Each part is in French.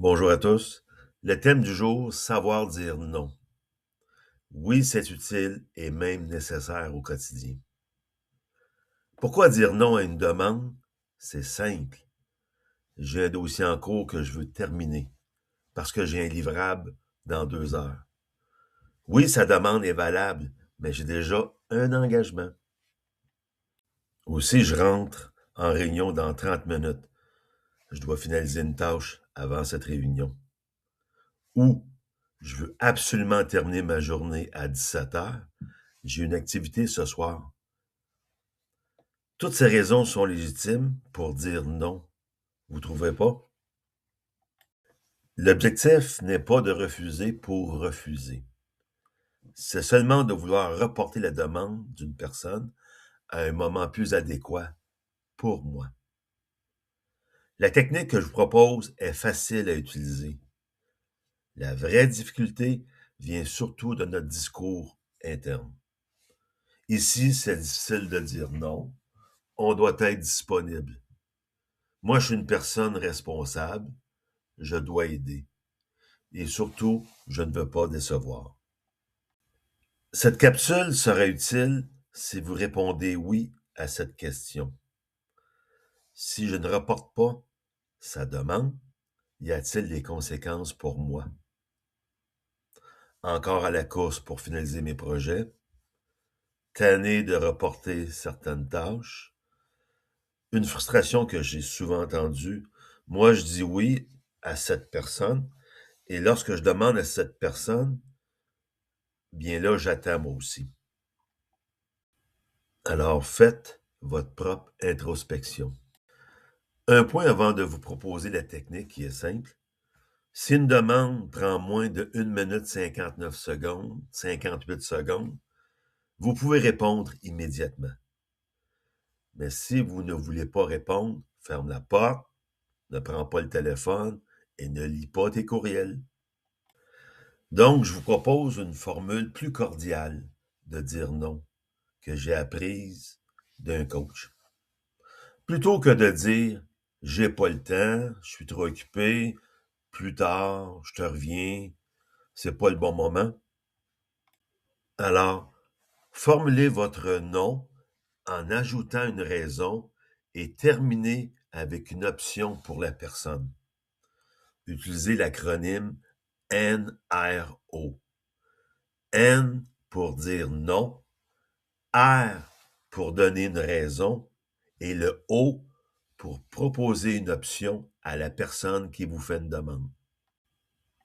Bonjour à tous. Le thème du jour, savoir dire non. Oui, c'est utile et même nécessaire au quotidien. Pourquoi dire non à une demande? C'est simple. J'ai un dossier en cours que je veux terminer parce que j'ai un livrable dans 2 heures. Oui, sa demande est valable, mais j'ai déjà un engagement. Aussi, je rentre en réunion dans 30 minutes. Je dois finaliser une tâche avant cette réunion. Ou je veux absolument terminer ma journée à 17 heures. J'ai une activité ce soir. Toutes ces raisons sont légitimes pour dire non. Vous trouvez pas? L'objectif n'est pas de refuser pour refuser. C'est seulement de vouloir reporter la demande d'une personne à un moment plus adéquat pour moi. La technique que je vous propose est facile à utiliser. La vraie difficulté vient surtout de notre discours interne. Ici, c'est difficile de dire non. On doit être disponible. Moi, je suis une personne responsable. Je dois aider. Et surtout, je ne veux pas décevoir. Cette capsule sera utile si vous répondez oui à cette question. Si je ne reporte pas sa demande, y a-t-il des conséquences pour moi? Encore à la course pour finaliser mes projets? Tanné de reporter certaines tâches? Une frustration que j'ai souvent entendue. Moi, je dis oui à cette personne et lorsque je demande à cette personne, bien là, j'attends moi aussi. Alors, faites votre propre introspection. Un point avant de vous proposer la technique qui est simple. Si une demande prend moins de 1 minute 59 secondes, 58 secondes, vous pouvez répondre immédiatement. Mais si vous ne voulez pas répondre, ferme la porte, ne prends pas le téléphone et ne lis pas tes courriels. Donc, je vous propose une formule plus cordiale de dire non que j'ai apprise d'un coach. Plutôt que de dire « j'ai pas le temps, je suis trop occupé, plus tard, je te reviens, c'est pas le bon moment ». Alors, formulez votre non en ajoutant une raison et terminez avec une option pour la personne. Utilisez l'acronyme NRO. N pour dire non, R pour donner une raison et le O pour proposer une option à la personne qui vous fait une demande.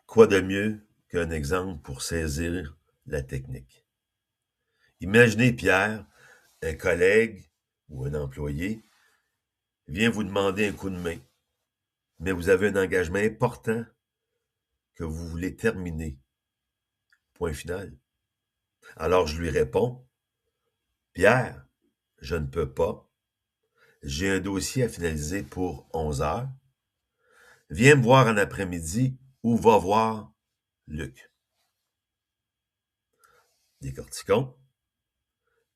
Quoi de mieux qu'un exemple pour saisir la technique? Imaginez Pierre, un collègue ou un employé, vient vous demander un coup de main, mais vous avez un engagement important que vous voulez terminer. Point final. Alors je lui réponds, Pierre, je ne peux pas. J'ai un dossier à finaliser pour 11 heures. Viens me voir en après-midi ou va voir Luc. Décortiquons.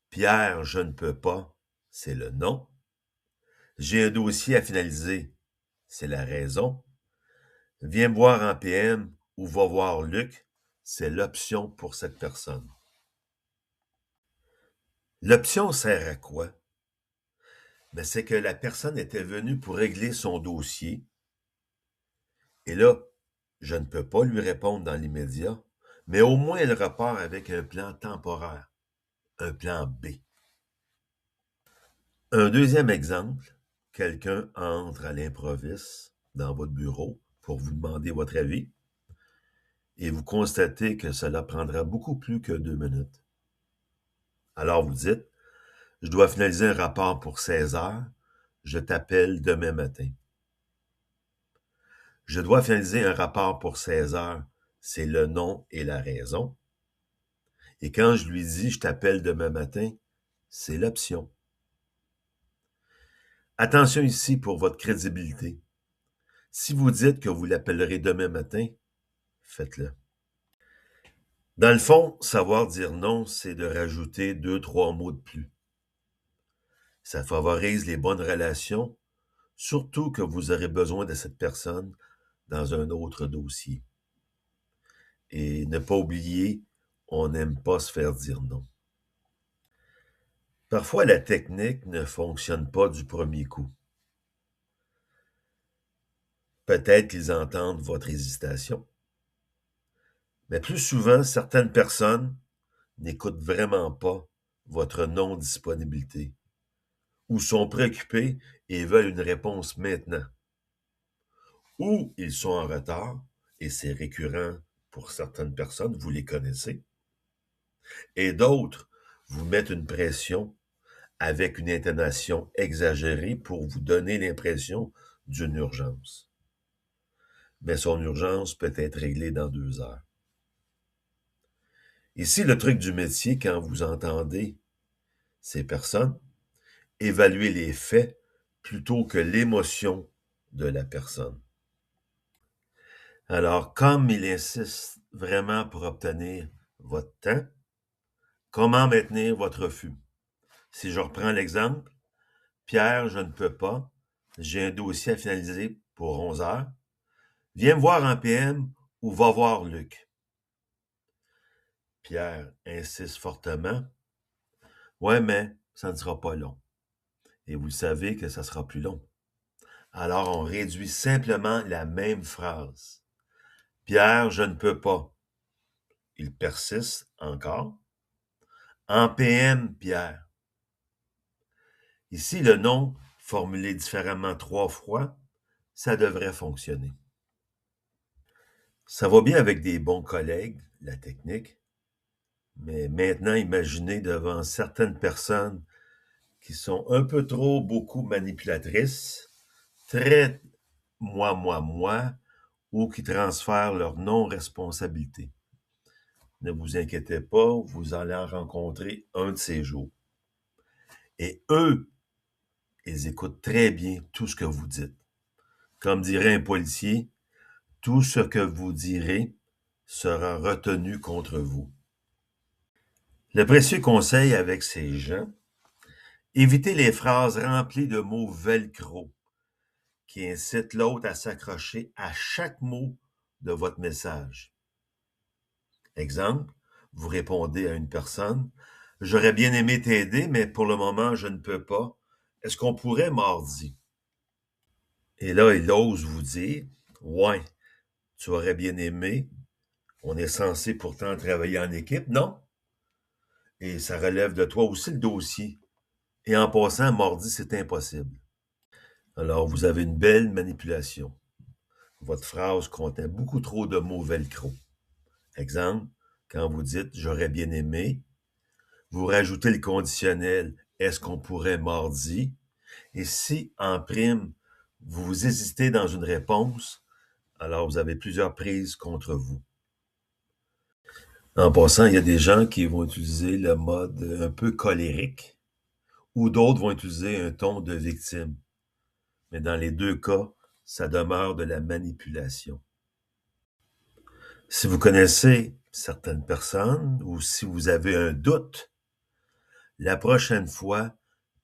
Pierre, je ne peux pas, c'est le non. J'ai un dossier à finaliser, c'est la raison. Viens me voir en PM ou va voir Luc, c'est l'option pour cette personne. L'option sert à quoi? Ben, c'est que la personne était venue pour régler son dossier. Et là, je ne peux pas lui répondre dans l'immédiat, mais au moins elle repart avec un plan temporaire, un plan B. Un deuxième exemple, quelqu'un entre à l'improviste dans votre bureau pour vous demander votre avis et vous constatez que cela prendra beaucoup plus que 2 minutes. Alors vous dites, je dois finaliser un rapport pour 16 heures, je t'appelle demain matin. Je dois finaliser un rapport pour 16 heures, c'est le nom et la raison. Et quand je lui dis, je t'appelle demain matin, c'est l'option. Attention ici pour votre crédibilité. Si vous dites que vous l'appellerez demain matin, faites-le. Dans le fond, savoir dire non, c'est de rajouter 2, 3 mots de plus. Ça favorise les bonnes relations, surtout que vous aurez besoin de cette personne dans un autre dossier. Et ne pas oublier, on n'aime pas se faire dire non. Parfois, la technique ne fonctionne pas du premier coup. Peut-être qu'ils entendent votre hésitation. Mais plus souvent, certaines personnes n'écoutent vraiment pas votre non-disponibilité ou sont préoccupés et veulent une réponse maintenant. Ou ils sont en retard, et c'est récurrent pour certaines personnes, vous les connaissez, et d'autres vous mettent une pression avec une intonation exagérée pour vous donner l'impression d'une urgence. Mais son urgence peut être réglée dans 2 heures. Ici, le truc du métier, quand vous entendez ces personnes, évaluez les faits plutôt que l'émotion de la personne. Alors, comme il insiste vraiment pour obtenir votre temps, comment maintenir votre refus? Si je reprends l'exemple, Pierre, je ne peux pas, j'ai un dossier à finaliser pour 11 heures. Viens me voir en PM ou va voir Luc. Pierre insiste fortement. Ouais, mais ça ne sera pas long. Et vous savez que ça sera plus long. Alors, on réduit simplement la même phrase. Pierre, je ne peux pas. Il persiste encore. En PM, Pierre. Ici, le non, formulé différemment 3 fois, ça devrait fonctionner. Ça va bien avec des bons collègues, la technique, mais maintenant, imaginez devant certaines personnes qui sont un peu trop beaucoup manipulatrices, très moi, ou qui transfèrent leur non-responsabilité. Ne vous inquiétez pas, vous allez en rencontrer un de ces jours. Et eux, ils écoutent très bien tout ce que vous dites. Comme dirait un policier, tout ce que vous direz sera retenu contre vous. Le précieux conseil avec ces gens, évitez les phrases remplies de mots velcro qui incitent l'autre à s'accrocher à chaque mot de votre message. Exemple, vous répondez à une personne, « J'aurais bien aimé t'aider, mais pour le moment, je ne peux pas. Est-ce qu'on pourrait mardi? » Et là, il ose vous dire, « Ouais, tu aurais bien aimé. On est censé pourtant travailler en équipe, non? Et ça relève de toi aussi le dossier. Et en passant, mardi, c'est impossible. » Alors, vous avez une belle manipulation. Votre phrase contenait beaucoup trop de mots velcro. Exemple, quand vous dites « j'aurais bien aimé », vous rajoutez le conditionnel « est-ce qu'on pourrait mardi ?» Et si, en prime, vous hésitez dans une réponse, alors vous avez plusieurs prises contre vous. En passant, il y a des gens qui vont utiliser le mode un peu colérique, ou d'autres vont utiliser un ton de victime. Mais dans les 2 cas, ça demeure de la manipulation. Si vous connaissez certaines personnes ou si vous avez un doute, la prochaine fois,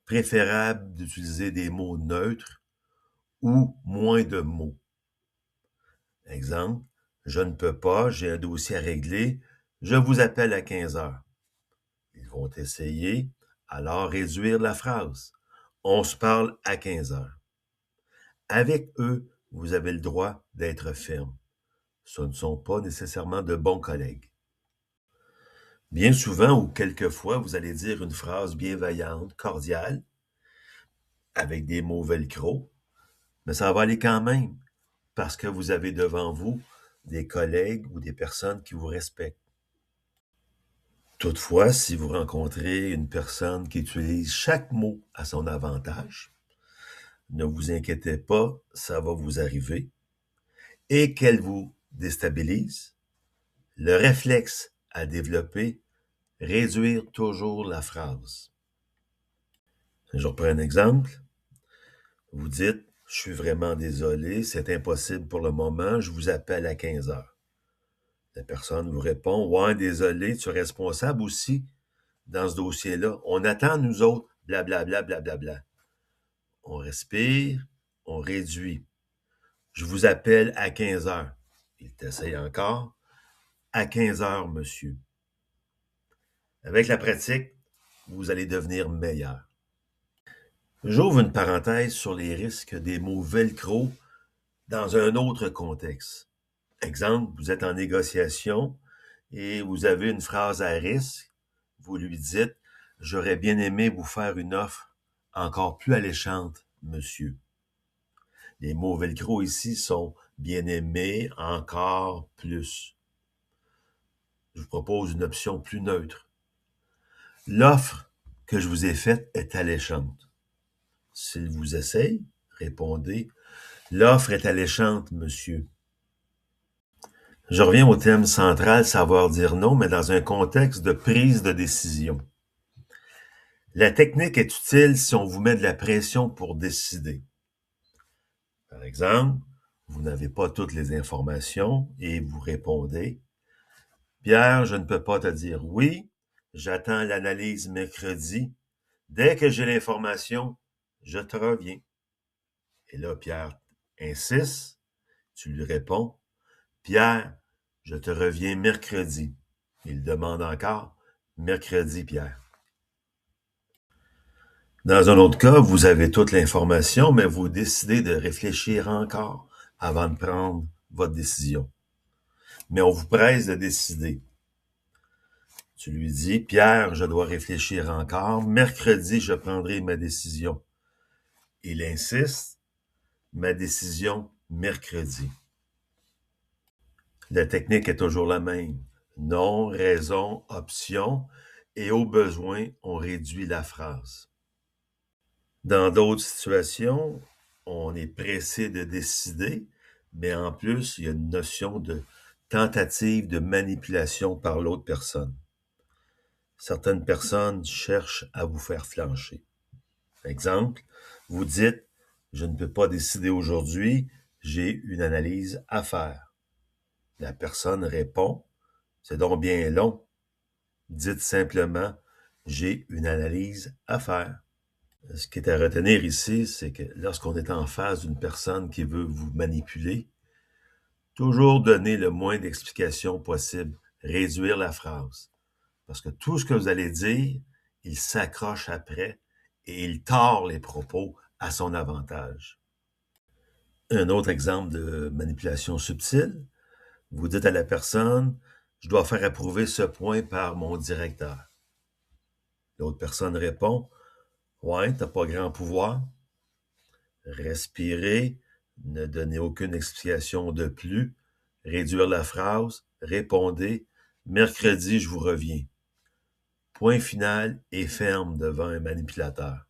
préférable d'utiliser des mots neutres ou moins de mots. Exemple, je ne peux pas, j'ai un dossier à régler, je vous appelle à 15 heures. Ils vont essayer, alors réduire la phrase. On se parle à 15 heures. Avec eux, vous avez le droit d'être ferme. Ce ne sont pas nécessairement de bons collègues. Bien souvent ou quelquefois, vous allez dire une phrase bienveillante, cordiale, avec des mots velcro, mais ça va aller quand même, parce que vous avez devant vous des collègues ou des personnes qui vous respectent. Toutefois, si vous rencontrez une personne qui utilise chaque mot à son avantage, ne vous inquiétez pas, ça va vous arriver, et qu'elle vous déstabilise, le réflexe à développer, réduire toujours la phrase. Je reprends un exemple. Vous dites, « Je suis vraiment désolé, c'est impossible pour le moment, je vous appelle à 15 heures. » La personne vous répond, « Ouais, désolé, tu es responsable aussi dans ce dossier-là. On attend, nous autres, blablabla, blablabla. » On respire, on réduit. Je vous appelle à 15 heures. Il t'essaye encore. À 15 heures, monsieur. Avec la pratique, vous allez devenir meilleur. J'ouvre une parenthèse sur les risques des mots velcro dans un autre contexte. Exemple, vous êtes en négociation et vous avez une phrase à risque. Vous lui dites « J'aurais bien aimé vous faire une offre encore plus alléchante, monsieur. » Les mots velcro ici sont « bien aimé, encore plus ». Je vous propose une option plus neutre. L'offre que je vous ai faite est alléchante. S'il vous essaye, répondez « L'offre est alléchante, monsieur. » Je reviens au thème central, savoir dire non, mais dans un contexte de prise de décision. La technique est utile si on vous met de la pression pour décider. Par exemple, vous n'avez pas toutes les informations et vous répondez « Pierre, je ne peux pas te dire oui, j'attends l'analyse mercredi. Dès que j'ai l'information, je te reviens. » Et là, Pierre insiste, tu lui réponds « Pierre, je te reviens mercredi. » Il demande encore « Mercredi, Pierre. » Dans un autre cas, vous avez toute l'information, mais vous décidez de réfléchir encore avant de prendre votre décision. Mais on vous presse de décider. Tu lui dis « Pierre, je dois réfléchir encore. Mercredi, je prendrai ma décision. » Il insiste « Ma décision, mercredi. » La technique est toujours la même. Non, raison, option, et au besoin, on réduit la phrase. Dans d'autres situations, on est pressé de décider, mais en plus, il y a une notion de tentative de manipulation par l'autre personne. Certaines personnes cherchent à vous faire flancher. Exemple, vous dites « Je ne peux pas décider aujourd'hui, j'ai une analyse à faire. » La personne répond « C'est donc bien long. » Dites simplement « J'ai une analyse à faire. » Ce qui est à retenir ici, c'est que lorsqu'on est en face d'une personne qui veut vous manipuler, toujours donner le moins d'explications possible, réduire la phrase. Parce que tout ce que vous allez dire, il s'accroche après et il tord les propos à son avantage. Un autre exemple de manipulation subtile, vous dites à la personne « Je dois faire approuver ce point par mon directeur. » L'autre personne répond « Ouais, t'as pas grand pouvoir. » Respirer, ne donner aucune explication de plus, réduire la phrase, répondez « Mercredi, je vous reviens. » Point final et ferme devant un manipulateur.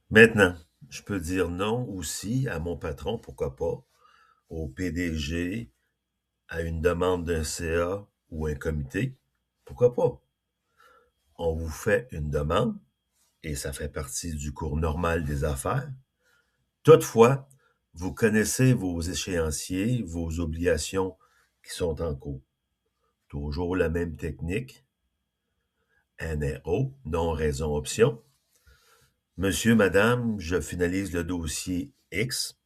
Maintenant, je peux dire non aussi à mon patron, pourquoi pas, au PDG, à une demande d'un CA ou un comité, pourquoi pas. On vous fait une demande, et ça fait partie du cours normal des affaires. Toutefois, vous connaissez vos échéanciers, vos obligations qui sont en cours. Toujours la même technique. NRO, non raison option. Monsieur, madame, je finalise le dossier X.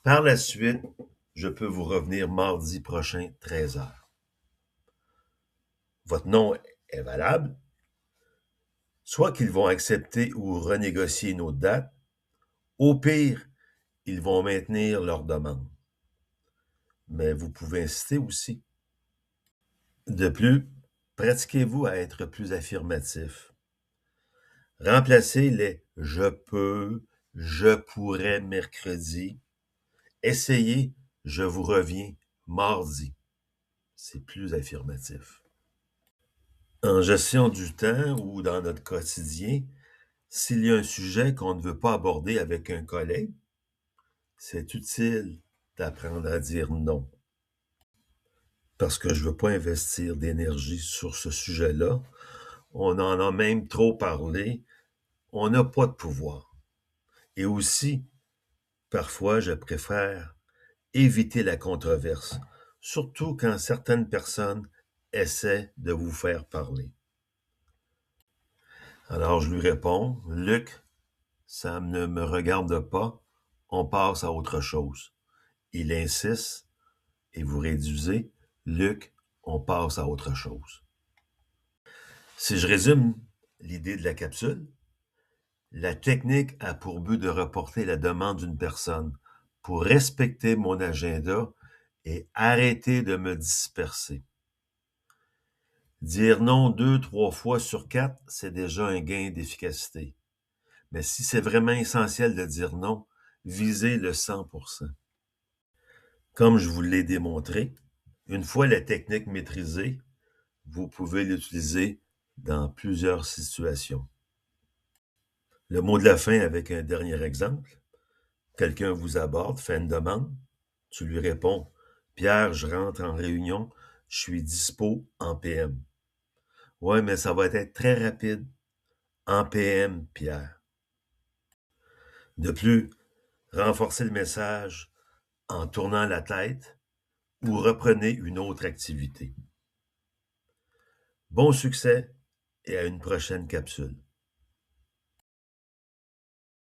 Par la suite, je peux vous revenir mardi prochain, 13 heures. Votre nom est valable. Soit qu'ils vont accepter ou renégocier nos dates. Au pire, ils vont maintenir leur demande. Mais vous pouvez insister aussi. De plus, pratiquez-vous à être plus affirmatif. Remplacez les « je peux »,« je pourrais mercredi ». Essayez « je vous reviens mardi ». C'est plus affirmatif. En gestion du temps ou dans notre quotidien, s'il y a un sujet qu'on ne veut pas aborder avec un collègue, c'est utile d'apprendre à dire non. Parce que je ne veux pas investir d'énergie sur ce sujet-là. On en a même trop parlé. On n'a pas de pouvoir. Et aussi, parfois, je préfère éviter la controverse, surtout quand certaines personnes essaient de vous faire parler. Alors, je lui réponds, « Luc, ça ne me regarde pas. on passe à autre chose. Il insiste et vous réduisez. Luc, on passe à autre chose. Si je résume l'idée de la capsule, la technique a pour but de reporter la demande d'une personne pour respecter mon agenda et arrêter de me disperser. Dire non 2-3 fois sur 4, c'est déjà un gain d'efficacité. Mais si c'est vraiment essentiel de dire non, visez le 100%. Comme je vous l'ai démontré, une fois la technique maîtrisée, vous pouvez l'utiliser dans plusieurs situations. Le mot de la fin avec un dernier exemple. Quelqu'un vous aborde, fait une demande. Tu lui réponds, « Pierre, je rentre en réunion, je suis dispo en PM. » « Ouais, mais ça va être très rapide. En PM, Pierre. » De plus, renforcez le message en tournant la tête ou reprenez une autre activité. Bon succès et à une prochaine capsule.